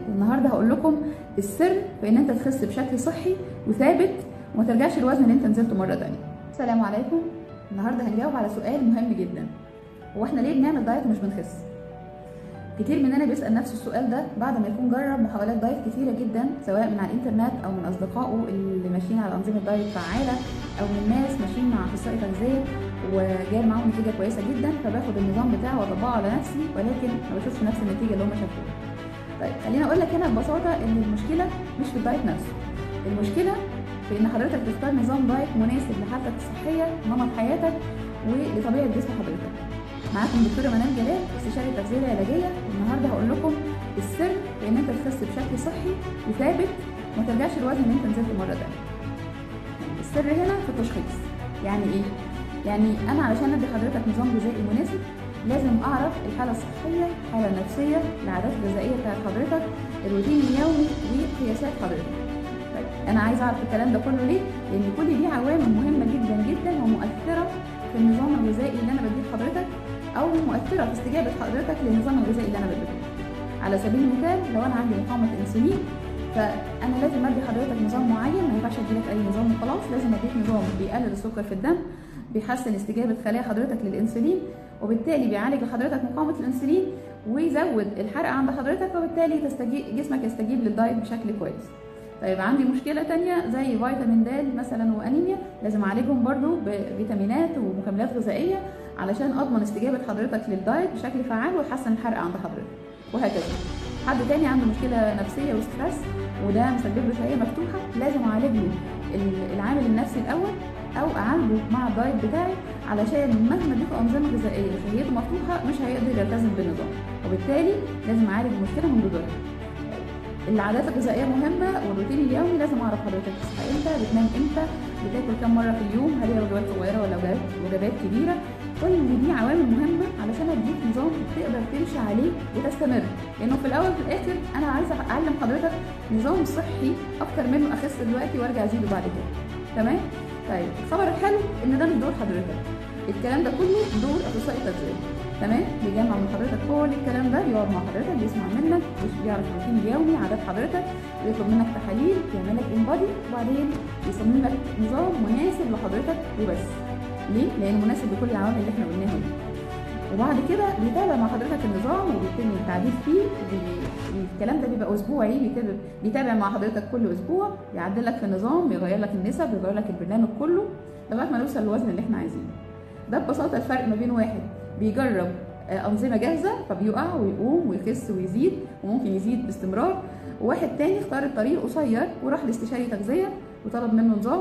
والنهارده هقول لكم السر في ان انت تخس بشكل صحي وثابت وما ترجعش الوزن اللي انت نزلته مره تانية. السلام عليكم. النهارده هنجاوب على سؤال مهم جدا، هو احنا ليه بنعمل دايت ومش بنخس؟ كتير مننا بيسال نفسه السؤال ده بعد ما يكون جرب محاولات دايت كتيره جدا، سواء من على الانترنت او من اصدقائه اللي ماشيين على انظمه دايت فعاله، او من ناس ماشيين مع اخصائي تغذيه وجايب معاهم نتيجه كويسه جدا، فباخد النظام بتاعه واطبقه على نفسي ولكن ما بشوفش نفس النتيجه اللي هم شافوها. طيب خليني اقول لك هنا ببساطه ان المشكله مش في الدايت نفسه، المشكله في ان حضرتك تختار نظام دايت مناسب لحالتك الصحيه، نمط حياتك، ولطبيعه جسم حضرتك. معاكم دكتوره منال جلال، استشاري التغذيه العلاجيه، والنهارده هقول لكم السر في ان انت تخس بشكل صحي وثابت وما ترجعش الوزن اللي انت نزلته مره تانيه. السر هنا في التشخيص. يعني ايه؟ يعني انا علشان ادي حضرتك نظام غذائي مناسب لازم اعرف الحاله الصحيه، الحاله النفسيه، العادات الغذائيه بتاعت حضرتك، الروتين اليومي، وقياسات حضرتك. طيب انا عايزه اعرف الكلام ده كله ليه؟ لان كل دي عوامل مهمه جدا جدا ومؤثره في النظام الغذائي اللي انا بديه لحضرتك، او مؤثره في استجابه حضرتك للنظام الغذائي اللي انا بديه. على سبيل المثال لو انا عندي مقاومه انسولين، فانا لازم ادي حضرتك نظام معين، ما ينفعش اديلك اي نظام وخلاص، لازم اديك نظام بيقلل السكر في الدم، بيحسن استجابه خلايا حضرتك للانسولين، وبالتالي بيعالج لحضرتك مقاومه الانسولين ويزود الحرق عند حضرتك، وبالتالي جسمك يستجيب للدايت بشكل كويس. طيب عندي مشكله تانية زي فيتامين د مثلا وانيميا، لازم اعالجهم برضو بفيتامينات ومكملات غذائيه علشان اضمن استجابه حضرتك للدايت بشكل فعال ويحسن الحرق عند حضرتك، وهكذا. حد تاني عنده مشكله نفسيه وستريس وده مسبب له شهيه مفتوحه، لازم اعالج له العامل النفسي الاول، او اعالجه مع الدايت بتاعي، علشان مهما اديته انظمه غذائيه وشهيته مفتوحه مش هيقدر يلتزم بالنظام، وبالتالي لازم اعالج المشكله من جذورها. العادات الغذائيه مهمه، والروتين اليومي لازم اعرف حضرتك بتصحى امتى، بتنام امتى، بتاكل كام مره في اليوم، هل هي وجبات صغيره ولا وجبات كبيره. كل دي عوامل مهمه علشان اديك نظام تقدر تمشي عليه وتستمر، لانه في الاول وفي الاخر انا عايزه اعلم حضرتك نظام صحي اكتر منه اخس دلوقتي وارجع ازيده بعد كده. تمام؟ طيب الخبر الحلو ان ده مش دور حضرتك، الكلام ده كله دور اخصائي تغذيه. تمام؟ بيجمع من حضرتك كل الكلام ده، بيقعد مع حضرتك، بيسمع منك، بيعرف الروتين اليومي، عادات حضرتك، بيطلب منك تحاليل، يعمل لك انبادي، وبعدين يصمم لك نظام مناسب لحضرتك وبس. ليه؟ لانه مناسب لكل العوامل اللي احنا قلناها دي. وبعد كده بيتابع مع حضرتك النظام وبيتم التعديل فيه، الكلام ده بيبقى اسبوعي، بيتابع مع حضرتك كل اسبوع، يعدل لك في النظام، يغير لك النسب، يغير لك البرنامج كله لغايه ما نوصل للوزن اللي احنا عايزينه. ده ببساطه الفرق ما بين واحد بيجرب انظمه جاهزه فبيقع ويقوم ويخس ويزيد وممكن يزيد باستمرار، وواحد تاني اختار الطريق قصير وراح لاستشاري تغذيه وطلب منه نظام